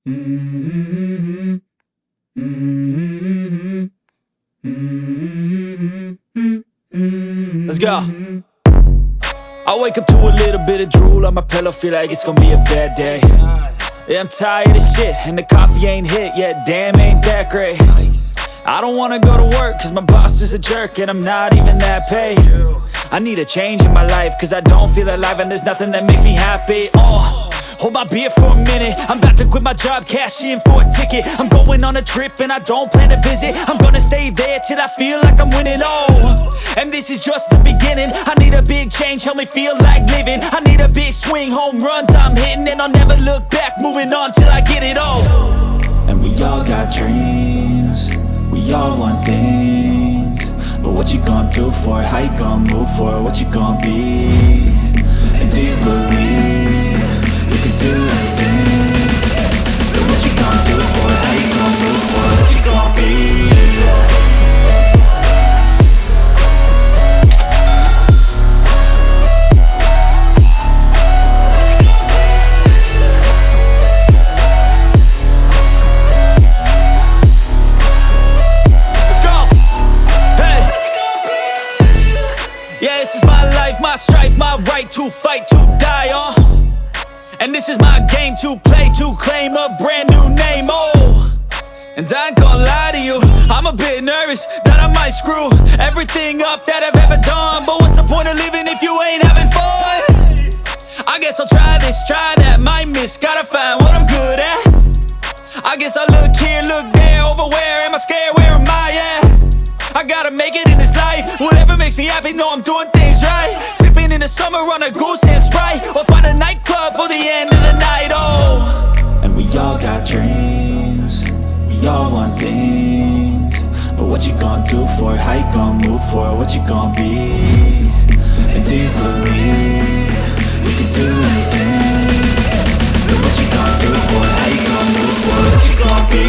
Mm-hmm. Mm-hmm. Mm-hmm. Let's go. I wake up to a little bit of drool on my pillow, feel like it's gonna be a bad day. Yeah, I'm tired of shit, and the coffee ain't hit yet, damn, ain't that great. I don't wanna go to work, cause my boss is a jerk, and I'm not even that paid. I need a change in my life, cause I don't feel alive, and there's nothing that makes me happy. Hold my beer for a minute, I'm about to quit my job, cash in for a ticket. I'm going on a trip and I don't plan to visit. I'm gonna stay there till I feel like I'm winning, and this is just the beginning. I need a big change, help me feel like living. I need a big swing, home runs I'm hitting, and I'll never look back, moving on till I get it all. And we all got dreams, we all want things, but what you gonna do for it? How you gonna move for it? What you gonna be? And do you believe you can do anything? But what you gonna do for it? How you gonna move for it? What you gonna be? Yeah, this is my life, my strife, my right to fight, to die, and this is my game to play, to claim a brand new name, and I ain't gonna lie to you, I'm a bit nervous that I might screw everything up that I've ever done. But what's the point of living if you ain't having fun? I guess I'll try this, try that, might miss, gotta find what I'm good at. I guess I look here, look there, over where am I scared, where am I at? I gotta make it in this life, whatever makes me happy, know I'm doing things right. Sipping in the summer on a goose and Sprite, or find a nightclub for the end of the night, And we all got dreams, we all want things, but what you gonna do for it? How you gonna move for it? What you gonna be? And do you believe you can do anything? But what you gonna do for it? How you gonna move for it? What you gonna be?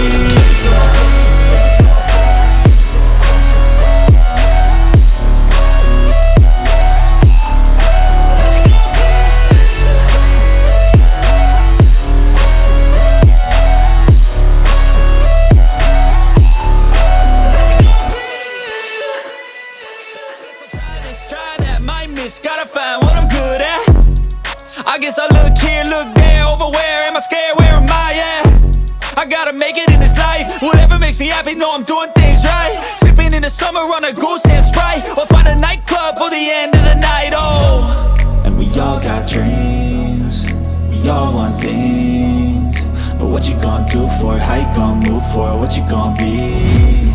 Gotta find what I'm good at. I guess I look here, look there, over where am I scared, where am I at? I gotta make it in this life, whatever makes me happy, know I'm doing things right. Sipping in the summer on a goose and Sprite, or find a nightclub for the end of the night, And we all got dreams, we all want things, but what you gonna do for it? How you gonna move for it? What you gonna be?